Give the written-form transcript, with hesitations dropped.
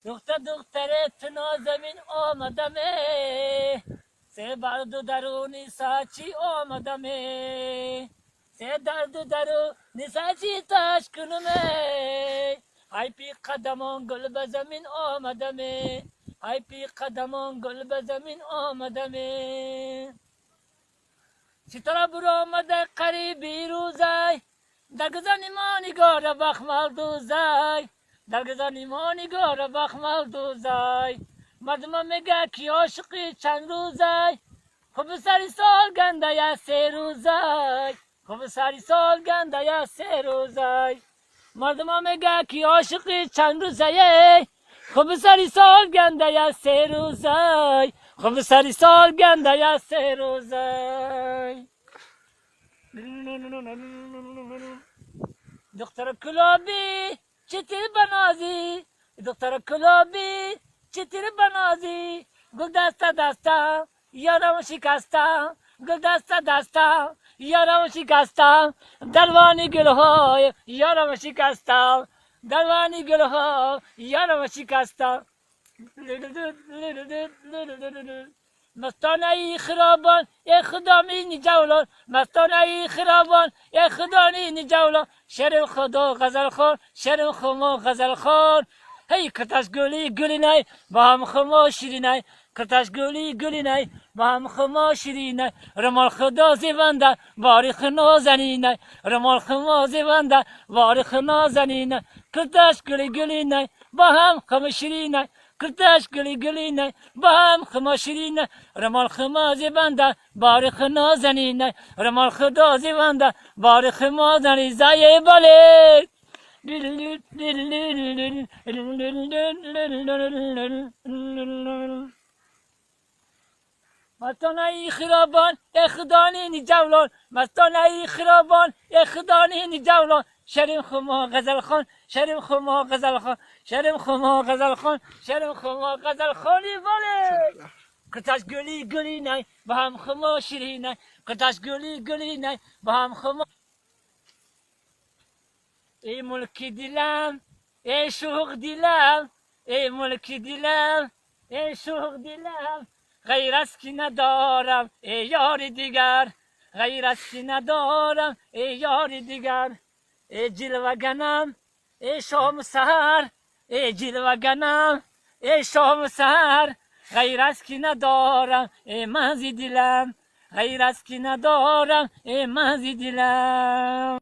دختره تو نازمین آمدمه، سه برد و درونی ساچی آمدمه، سه درد و درونی ساچی تاش کنمه. های پی قدمان گل به زمین آمدمه، های پی قدمان گل به زمین آمدمه. ستاره برو آمده قریبی روزای، در گذر ما نگار بخمال دوزای، در گذر ما نگار بخمال دوزای. مردم میگه کی عاشقی چند روزای، خوب سری سال گنده یا سه روزای، خوب سری سال گنده یا سه روزای. مردم میگه کی عاشقی چند روزای، خوب سری سال گنده یا سه روزای، خوب سری سال گنده یا سه روزای. دختر کلابی چطور بنازی، دختر کلابی چطور بنازی. گل دستا دستا یارم شکستا، گل دستا دستا یارم شکستا. دلوانی گل های یارم شکستا، دلوانی گل ها یارم شکستا. مستانه ای خرابان ای خدا می جولان، مستانه ای خرابان ای خدا می جولان. شعر خدا غزل خان، شعر خما غزل خان. هی کتش گلی گلی نای با هم خما شیری نای، کتش گلی گلی نای با هم خما شیری نای. رمال خدا زیونده باریخ نازنی نای، رمال خما زیونده باریخ نازنی نای. کتش گلی گلی نای با هم خما شیری نای، کتش گلی گلی نه با هم خما شیری نه. رمال خما زیبنده باریخ نازنی نه، رمال خدا زیبنده باریخ نازنی. زای باله مستانه ای خرابان ای خدانی نی جولان، مستانه ای خرابان ای خدانی نی جولان. شریم خما غزل خان، شریم خما غزل خان، شریم خما غزل خان، شریم خما غزل خانی. باله کتش گلی گلی نای با هم خما شیری نای، کتش گلی گلی نای با هم خما. ای ملکی دلم ای شوق دلم، ای ملکی دلم ای شوق دلم. غیر از کی ندارم ای یار دیگر، غیر از کی ندارم ای یار دیگر. ای جلوگنم ای شام سحر، ای جلوگنم ای شام سحر. غیر از کی ندارم ای مهزی دلم، غیر از کی ندارم ای مهزی دلم.